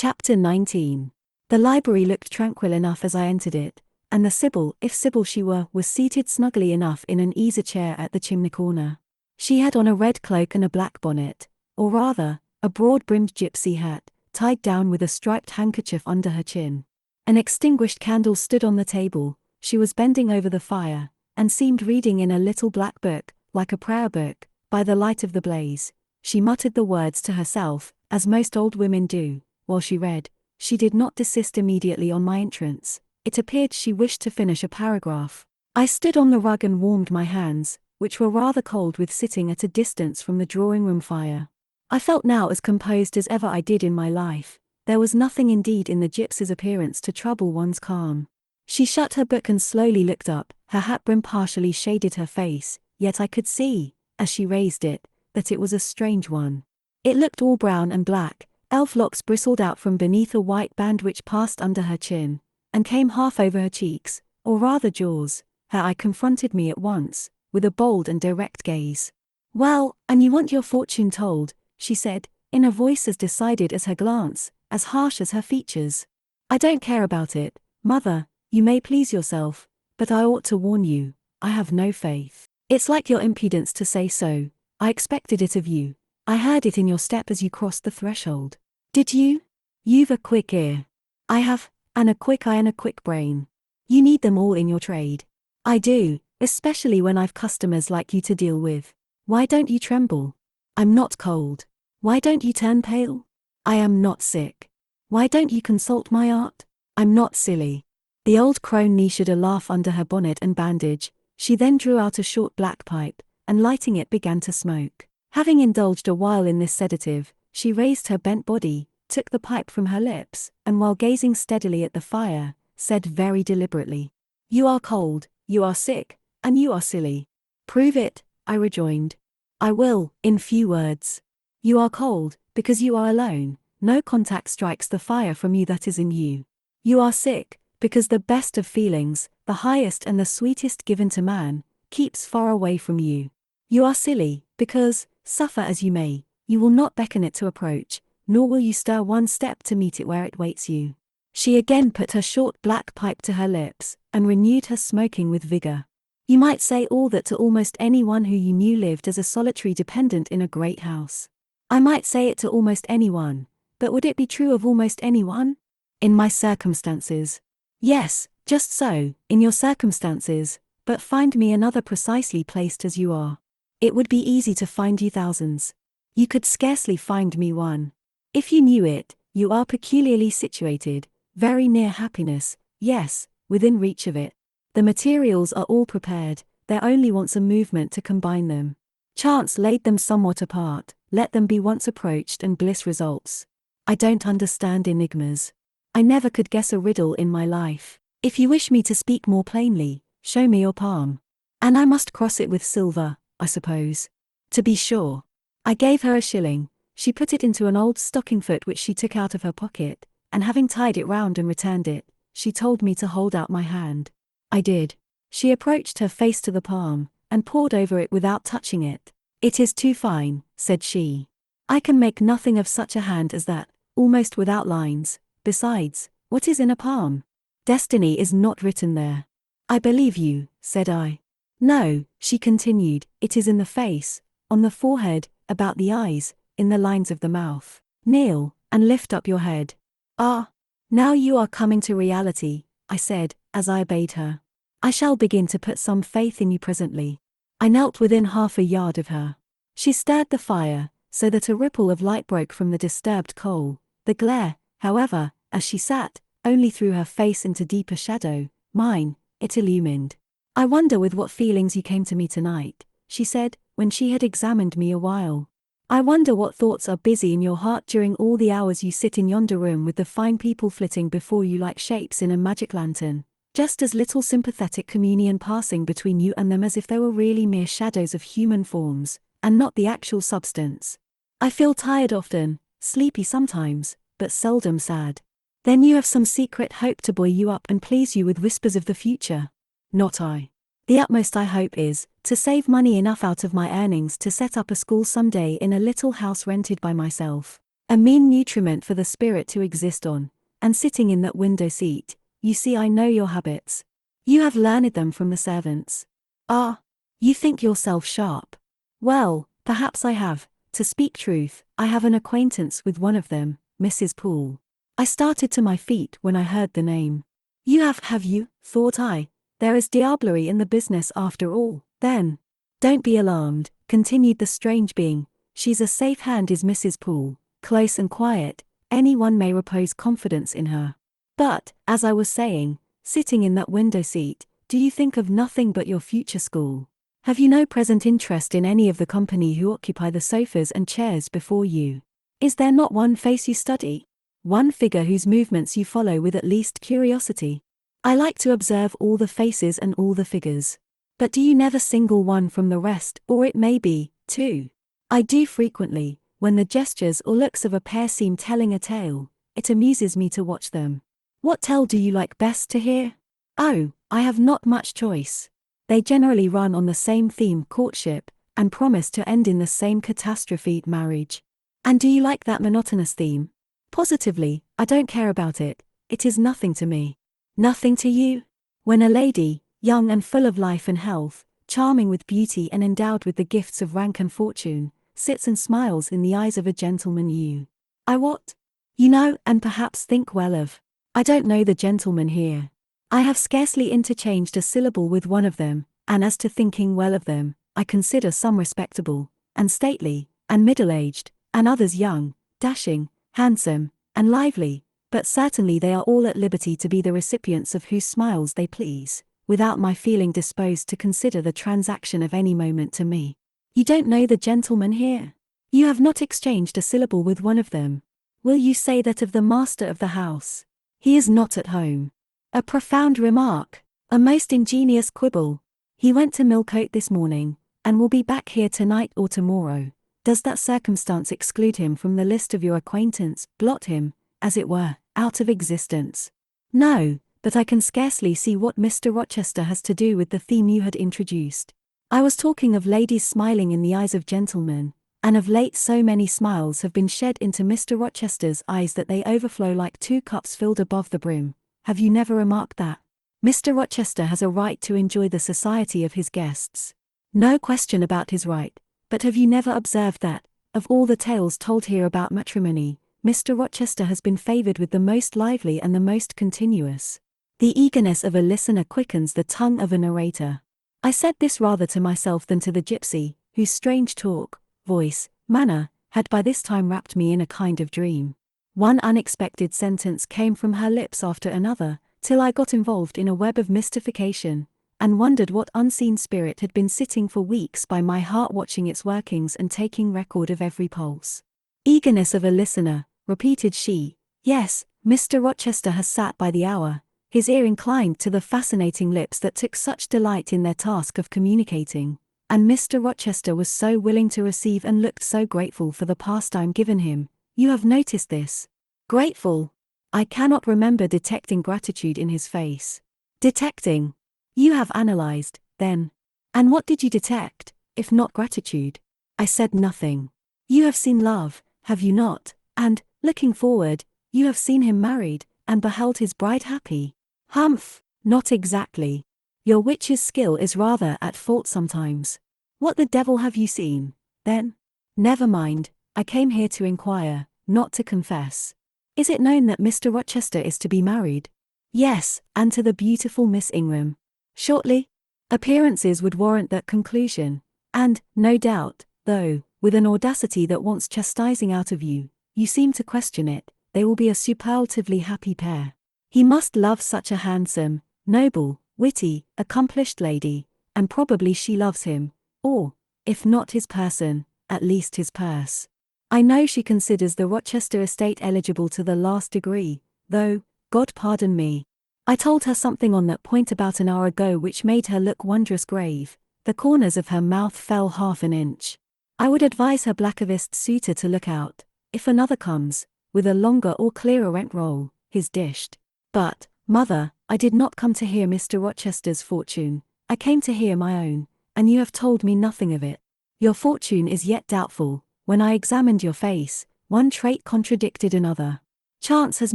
Chapter 19. The library looked tranquil enough as I entered it, and the Sibyl, if Sibyl she were, was seated snugly enough in an easy chair at the chimney corner. She had on a red cloak and a black bonnet, or rather, a broad-brimmed gypsy hat, tied down with a striped handkerchief under her chin. An extinguished candle stood on the table. She was bending over the fire, and seemed reading in a little black book, like a prayer book. By the light of the blaze, she muttered the words to herself, as most old women do, while she read. She did not desist immediately on my entrance. It appeared she wished to finish a paragraph. I stood on the rug and warmed my hands, which were rather cold with sitting at a distance from the drawing-room fire. I felt now as composed as ever I did in my life. There was nothing indeed in the gypsy's appearance to trouble one's calm. She shut her book and slowly looked up. Her hat brim partially shaded her face, yet I could see, as she raised it, that it was a strange one. It looked all brown and black. Elf locks bristled out from beneath a white band which passed under her chin, and came half over her cheeks, or rather jaws. Her eye confronted me at once, with a bold and direct gaze. "Well, and you want your fortune told," she said, in a voice as decided as her glance, as harsh as her features. "I don't care about it, mother, you may please yourself, but I ought to warn you, I have no faith." "It's like your impudence to say so. I expected it of you. I heard it in your step as you crossed the threshold." "Did you? You've a quick ear." "I have, and a quick eye and a quick brain. You need them all in your trade." "I do, especially when I've customers like you to deal with. Why don't you tremble?" "I'm not cold." "Why don't you turn pale?" "I am not sick." "Why don't you consult my art?" "I'm not silly." The old crone neished a laugh under her bonnet and bandage. She then drew out a short black pipe, and lighting it began to smoke. Having indulged a while in this sedative, she raised her bent body, took the pipe from her lips, and while gazing steadily at the fire, said very deliberately, "You are cold, you are sick, and you are silly." "Prove it," I rejoined. "I will, in few words. You are cold, because you are alone, no contact strikes the fire from you that is in you. You are sick, because the best of feelings, the highest and the sweetest given to man, keeps far away from you. You are silly, because, suffer as you may, you will not beckon it to approach, nor will you stir one step to meet it where it waits you." She again put her short black pipe to her lips, and renewed her smoking with vigor. "You might say all that to almost anyone who you knew lived as a solitary dependent in a great house. I might say it to almost anyone, but would it be true of almost anyone? In my circumstances. Yes, just so, in your circumstances, but find me another precisely placed as you are. It would be easy to find you thousands. You could scarcely find me one. If you knew it, you are peculiarly situated, very near happiness, yes, within reach of it. The materials are all prepared, there only wants a movement to combine them. Chance laid them somewhat apart, let them be once approached and bliss results. I don't understand enigmas. I never could guess a riddle in my life. If you wish me to speak more plainly, show me your palm. And I must cross it with silver, I suppose. To be sure." I gave her a shilling. She put it into an old stocking foot which she took out of her pocket, and having tied it round and returned it, she told me to hold out my hand. I did. She approached her face to the palm, and pored over it without touching it. "It is too fine," said she. "I can make nothing of such a hand as that, almost without lines. Besides, what is in a palm? Destiny is not written there." "I believe you," said I. "No," she continued, "it is in the face, on the forehead, about the eyes, in the lines of the mouth. Kneel, and lift up your head." "Ah, now you are coming to reality," I said, as I obeyed her. "I shall begin to put some faith in you presently." I knelt within half a yard of her. She stirred the fire, so that a ripple of light broke from the disturbed coal. The glare, however, as she sat, only threw her face into deeper shadow. Mine, it illumined. "I wonder with what feelings you came to me tonight," she said, when she had examined me a while. "I wonder what thoughts are busy in your heart during all the hours you sit in yonder room with the fine people flitting before you like shapes in a magic lantern, just as little sympathetic communion passing between you and them as if they were really mere shadows of human forms, and not the actual substance. I feel tired often, sleepy sometimes, but seldom sad." "Then you have some secret hope to buoy you up and please you with whispers of the future." "Not I. The utmost I hope is, to save money enough out of my earnings to set up a school some day in a little house rented by myself. A mean nutriment for the spirit to exist on, and sitting in that window seat, you see I know your habits. You have learned them from the servants. Ah, you think yourself sharp. Well, perhaps I have. To speak truth, I have an acquaintance with one of them, Mrs. Poole. I started to my feet when I heard the name. You have you, thought I. There is diablerie in the business after all, then. Don't be alarmed, continued the strange being. She's a safe hand is Mrs. Poole, close and quiet, anyone may repose confidence in her. But, as I was saying, sitting in that window seat, do you think of nothing but your future school? Have you no present interest in any of the company who occupy the sofas and chairs before you? Is there not one face you study? One figure whose movements you follow with at least curiosity? I like to observe all the faces and all the figures. But do you never single one from the rest, or it may be, two? I do frequently, when the gestures or looks of a pair seem telling a tale. It amuses me to watch them. What tale do you like best to hear? Oh, I have not much choice. They generally run on the same theme, courtship, and promise to end in the same catastrophe, marriage. And do you like that monotonous theme? Positively, I don't care about it. It is nothing to me. Nothing to you? When a lady, young and full of life and health, charming with beauty and endowed with the gifts of rank and fortune, sits and smiles in the eyes of a gentleman I what? You know and perhaps think well of. I don't know the gentleman here. I have scarcely interchanged a syllable with one of them, and as to thinking well of them, I consider some respectable, and stately, and middle-aged, and others young, dashing, handsome, and lively, but certainly they are all at liberty to be the recipients of whose smiles they please, without my feeling disposed to consider the transaction of any moment to me. You don't know the gentleman here? You have not exchanged a syllable with one of them. Will you say that of the master of the house? He is not at home. A profound remark, a most ingenious quibble. He went to Millcote this morning, and will be back here tonight or tomorrow. Does that circumstance exclude him from the list of your acquaintance, blot him, as it were, out of existence? No, but I can scarcely see what Mr. Rochester has to do with the theme you had introduced. I was talking of ladies smiling in the eyes of gentlemen, and of late so many smiles have been shed into Mr. Rochester's eyes that they overflow like two cups filled above the brim. Have you never remarked that? Mr. Rochester has a right to enjoy the society of his guests. No question about his right, but have you never observed that, of all the tales told here about matrimony, Mr. Rochester has been favoured with the most lively and the most continuous? The eagerness of a listener quickens the tongue of a narrator. I said this rather to myself than to the gypsy, whose strange talk, voice, manner, had by this time wrapped me in a kind of dream. One unexpected sentence came from her lips after another, till I got involved in a web of mystification, and wondered what unseen spirit had been sitting for weeks by my heart watching its workings and taking record of every pulse. Eagerness of a listener, repeated she. Yes, Mr. Rochester has sat by the hour, his ear inclined to the fascinating lips that took such delight in their task of communicating, and Mr. Rochester was so willing to receive and looked so grateful for the pastime given him. You have noticed this? Grateful? I cannot remember detecting gratitude in his face. Detecting? You have analyzed, then. And what did you detect, if not gratitude? I said nothing. You have seen love, have you not? And, looking forward, you have seen him married, and beheld his bride happy. Humph, not exactly. Your witch's skill is rather at fault sometimes. What the devil have you seen, then? Never mind, I came here to inquire, not to confess. Is it known that Mr. Rochester is to be married? Yes, and to the beautiful Miss Ingram. Shortly? Appearances would warrant that conclusion, and, no doubt, though, with an audacity that wants chastising out of you, you seem to question it, they will be a superlatively happy pair. He must love such a handsome, noble, witty, accomplished lady, and probably she loves him, or, if not his person, at least his purse. I know she considers the Rochester estate eligible to the last degree, though, God pardon me. I told her something on that point about an hour ago which made her look wondrous grave. The corners of her mouth fell half an inch. I would advise her Blackavist suitor to look out, if another comes, with a longer or clearer rent roll, his dished. But, mother, I did not come to hear Mr. Rochester's fortune, I came to hear my own, and you have told me nothing of it. Your fortune is yet doubtful. When I examined your face, One trait contradicted another. Chance has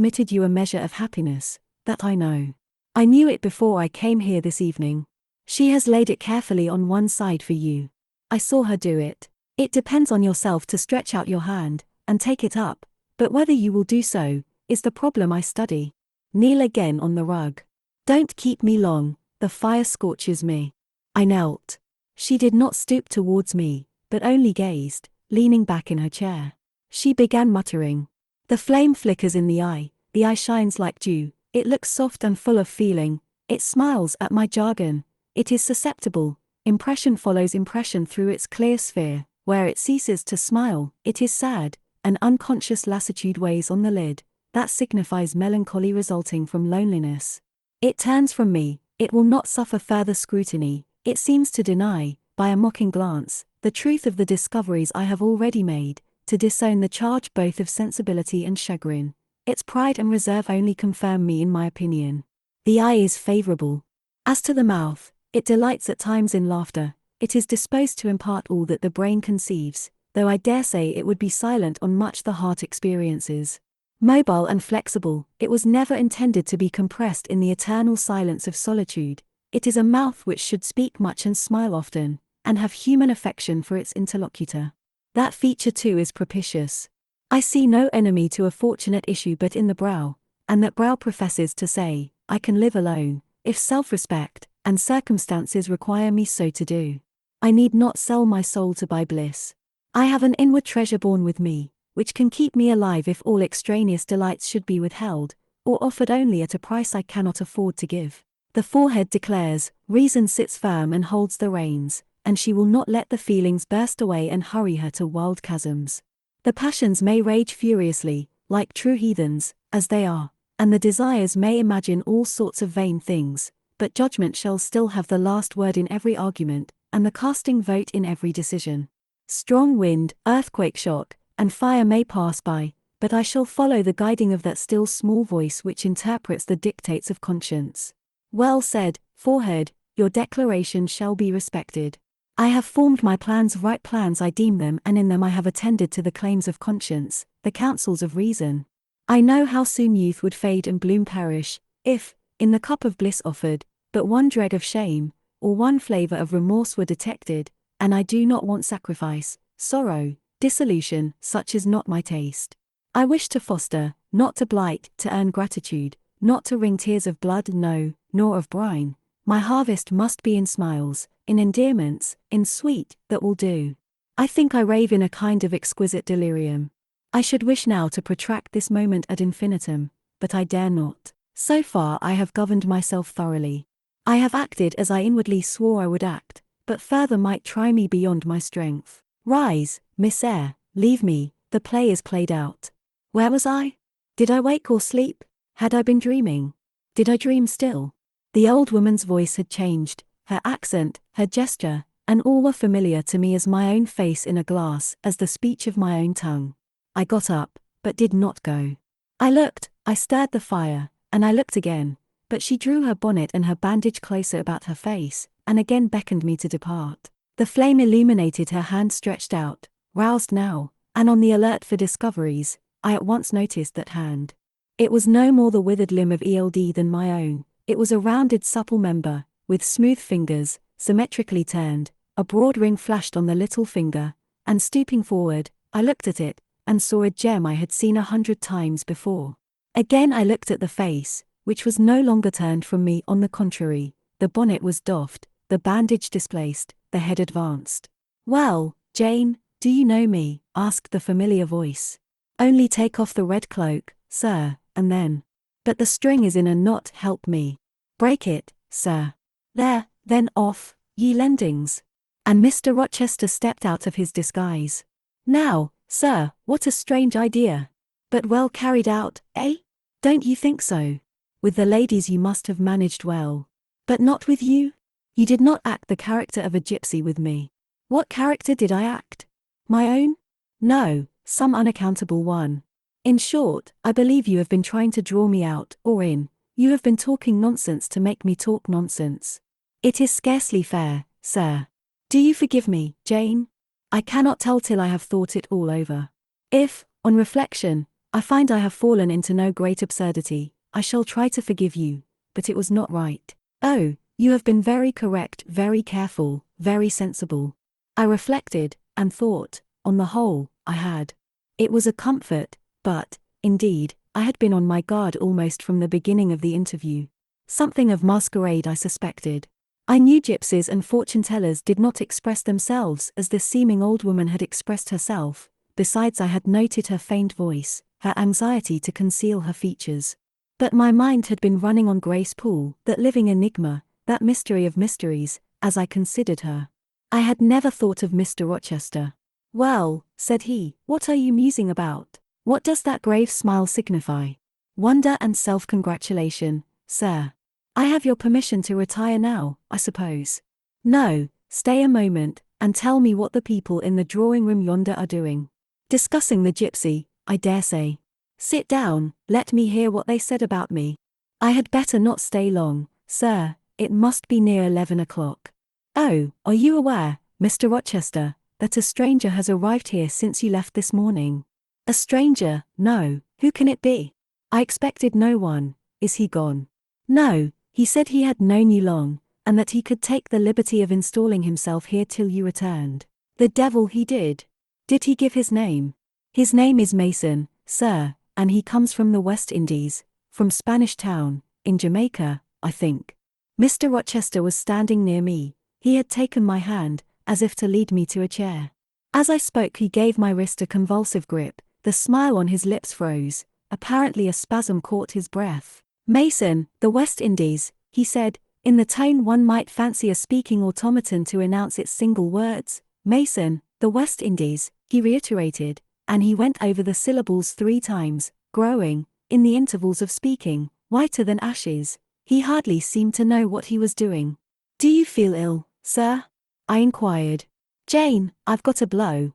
meted you a measure of happiness, that I know. I knew it before I came here this evening. She has laid it carefully on one side for you. I saw her do it. It depends on yourself to stretch out your hand and take it up, but whether you will do so is the problem I study. Kneel again on the rug. Don't keep me long, the fire scorches me. I knelt. She did not stoop towards me, but only gazed, leaning back in her chair. She began muttering. The flame flickers in the eye shines like dew, it looks soft and full of feeling, it smiles at my jargon, it is susceptible, impression follows impression through its clear sphere, where it ceases to smile, it is sad, an unconscious lassitude weighs on the lid, that signifies melancholy resulting from loneliness. It turns from me, it will not suffer further scrutiny, it seems to deny, by a mocking glance, the truth of the discoveries I have already made, to disown the charge both of sensibility and chagrin. Its pride and reserve only confirm me in my opinion. The eye is favorable. As to the mouth, it delights at times in laughter, it is disposed to impart all that the brain conceives, though I dare say it would be silent on much the heart experiences. Mobile and flexible, it was never intended to be compressed in the eternal silence of solitude. It is a mouth which should speak much and smile often, and have human affection for its interlocutor. That feature too is propitious. I see no enemy to a fortunate issue but in the brow, and that brow professes to say, I can live alone, if self-respect and circumstances require me so to do. I need not sell my soul to buy bliss. I have an inward treasure born with me, which can keep me alive if all extraneous delights should be withheld, or offered only at a price I cannot afford to give. The forehead declares, reason sits firm and holds the reins, and she will not let the feelings burst away and hurry her to wild chasms. The passions may rage furiously, like true heathens, as they are, and the desires may imagine all sorts of vain things, but judgment shall still have the last word in every argument, and the casting vote in every decision. Strong wind, earthquake shock, and fire may pass by, but I shall follow the guiding of that still small voice which interprets the dictates of conscience. Well said, forehead, your declaration shall be respected. I have formed my plans, right plans I deem them, and in them I have attended to the claims of conscience, the counsels of reason. I know how soon youth would fade and bloom perish, if, in the cup of bliss offered, but one dreg of shame, or one flavor of remorse were detected, and I do not want sacrifice, sorrow, dissolution, such is not my taste. I wish to foster, not to blight, to earn gratitude, not to wring tears of blood, no, nor of brine. My harvest must be in smiles, in endearments, in sweet, that will do. I think I rave in a kind of exquisite delirium. I should wish now to protract this moment ad infinitum, but I dare not. So far I have governed myself thoroughly. I have acted as I inwardly swore I would act, but further might try me beyond my strength. Rise, Miss Eyre, leave me, the play is played out. Where was I? Did I wake or sleep? Had I been dreaming? Did I dream still? The old woman's voice had changed, her accent, her gesture, and all were familiar to me as my own face in a glass, as the speech of my own tongue. I got up, but did not go. I looked, I stirred the fire, and I looked again, but she drew her bonnet and her bandage closer about her face, and again beckoned me to depart. The flame illuminated her hand stretched out, roused now, and on the alert for discoveries. I at once noticed that hand. It was no more the withered limb of Eld than my own, it was a rounded supple member, with smooth fingers, symmetrically turned, a broad ring flashed on the little finger, and stooping forward, I looked at it, and saw a gem I had seen 100 times before. Again I looked at the face, which was no longer turned from me, on the contrary, the bonnet was doffed, the bandage displaced, the head advanced. Well, Jane, do you know me? Asked the familiar voice. Only take off the red cloak, sir, and then. But the string is in a knot, help me. Break it, sir. There, then off, ye lendings. And Mr. Rochester stepped out of his disguise. Now, sir, what a strange idea. But well carried out, eh? Don't you think so? With the ladies you must have managed well. But not with you? You did not act the character of a gypsy with me. What character did I act? My own? No, some unaccountable one. In short, I believe you have been trying to draw me out, or in, you have been talking nonsense to make me talk nonsense. It is scarcely fair, sir. Do you forgive me, Jane? I cannot tell till I have thought it all over. If, On reflection, I find I have fallen into no great absurdity. I shall try to forgive you, but it was not right. Oh, you have been very correct, very careful, very sensible. I reflected, and thought, on the whole, I had. It was a comfort, but, indeed, I had been on my guard almost from the beginning of the interview. Something of masquerade I suspected. I knew gypsies and fortune-tellers did not express themselves as this seeming old woman had expressed herself. Besides, I had noted her faint voice, her anxiety to conceal her features. But my mind had been running on Grace Poole, that living enigma, that mystery of mysteries, as I considered her. I had never thought of Mr. Rochester. "Well," said he, "what are you musing about? What does that grave smile signify?" "Wonder and self-congratulation, sir." "I have your permission to retire now, I suppose?" "No, stay a moment, and tell me what the people in the drawing-room yonder are doing." "Discussing the gypsy, I dare say." "Sit down, let me hear what they said about me." "I had better not stay long, sir, it must be near 11 o'clock. "Oh, are you aware, Mr. Rochester, that a stranger has arrived here since you left this morning?" "A stranger? No, who can it be?" "I expected no one. Is he gone?" "No, he said he had known you long, and that he could take the liberty of installing himself here till you returned." "The devil he did! Did he give his name?" "His name is Mason, sir, and he comes from the West Indies, from Spanish Town, in Jamaica, I think." Mr. Rochester was standing near me. He had taken my hand, as if to lead me to a chair. As I spoke, he gave my wrist a convulsive grip. The smile on his lips froze. Apparently a spasm caught his breath. "Mason, the West Indies," he said, in the tone one might fancy a speaking automaton to announce its single words. "Mason, the West Indies," he reiterated, and he went over the syllables 3 times, growing, in the intervals of speaking, whiter than ashes. He hardly seemed to know what he was doing. "Do you feel ill, sir?" I inquired. "Jane, I've got a blow,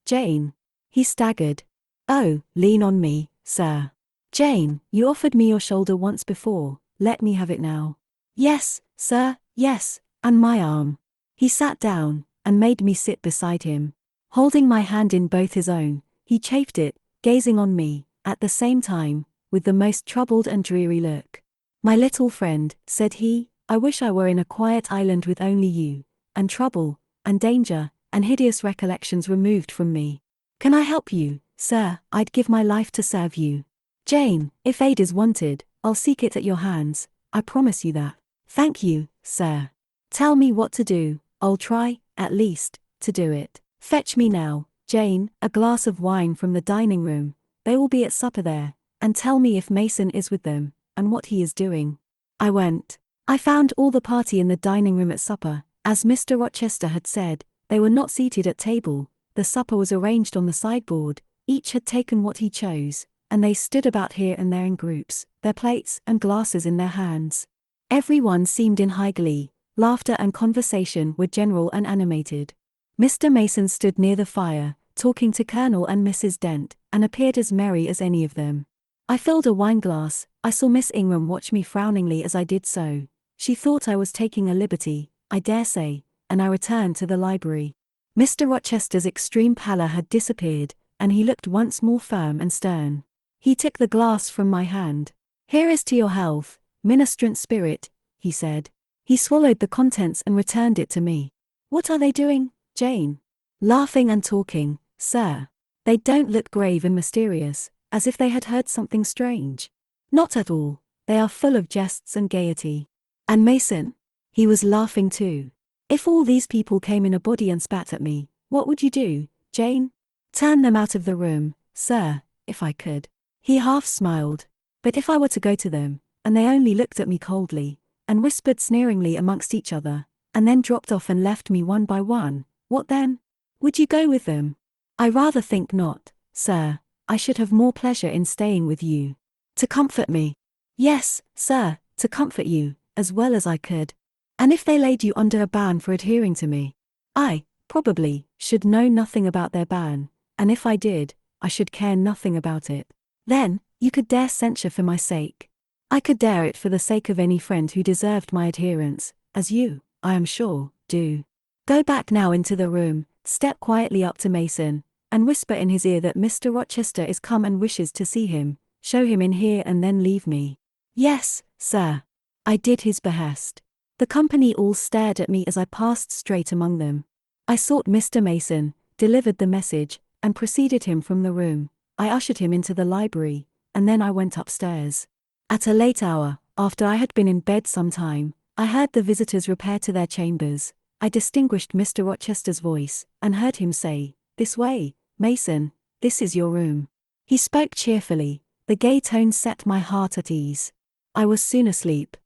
Jane." He staggered. "Oh, lean on me, sir." "Jane, you offered me your shoulder once before, let me have it now." "Yes, sir, yes, and my arm." He sat down, and made me sit beside him. Holding my hand in both his own, he chafed it, gazing on me, at the same time, with the most troubled and dreary look. "My little friend," said he, "I wish I were in a quiet island with only you, and trouble, and danger, and hideous recollections removed from me. Can I help you, sir? I'd give my life to serve you. Jane, if aid is wanted, I'll seek it at your hands, I promise you that." "Thank you, sir. Tell me what to do, I'll try, at least, to do it." "Fetch me now, Jane, a glass of wine from the dining room, they will be at supper there, and tell me if Mason is with them, and what he is doing." I went. I found all the party in the dining room at supper. As Mr. Rochester had said, they were not seated at table. The supper was arranged on the sideboard, each had taken what he chose, and they stood about here and there in groups, their plates and glasses in their hands. Every one seemed in high glee, laughter and conversation were general and animated. Mr. Mason stood near the fire, talking to Colonel and Mrs. Dent, and appeared as merry as any of them. I filled a wineglass. I saw Miss Ingram watch me frowningly as I did so. She thought I was taking a liberty, I dare say, and I returned to the library. Mr. Rochester's extreme pallor had disappeared, and he looked once more firm and stern. He took the glass from my hand. "Here is to your health, ministrant spirit," he said. He swallowed the contents and returned it to me. "What are they doing, Jane?" "Laughing and talking, sir. They don't look grave and mysterious, as if they had heard something strange. Not at all, they are full of jests and gaiety." "And Mason?" "He was laughing too." "If all these people came in a body and spat at me, what would you do, Jane?" "Turn them out of the room, sir, if I could." He half smiled. "But if I were to go to them, and they only looked at me coldly, and whispered sneeringly amongst each other, and then dropped off and left me one by one, what then? Would you go with them?" "I rather think not, sir. I should have more pleasure in staying with you." "To comfort me?" "Yes, sir, to comfort you, as well as I could." "And if they laid you under a ban for adhering to me?" "I, probably, should know nothing about their ban, and if I did, I should care nothing about it." "Then, you could dare censure for my sake?" "I could dare it for the sake of any friend who deserved my adherence, as you, I am sure, do. Go back now into the room, step quietly up to Mason, and whisper in his ear that Mr. Rochester is come and wishes to see him. Show him in here and then leave me. Yes, sir. I did his behest. The company all stared at me as I passed straight among them. I sought Mr. Mason, delivered the message, and preceded him from the room. I ushered him into the library, and then I went upstairs. At a late hour, after I had been in bed some time, I heard the visitors repair to their chambers. I distinguished Mr. Rochester's voice, and heard him say, "This way, Mason, this is your room." He spoke cheerfully, the gay tones set my heart at ease. I was soon asleep.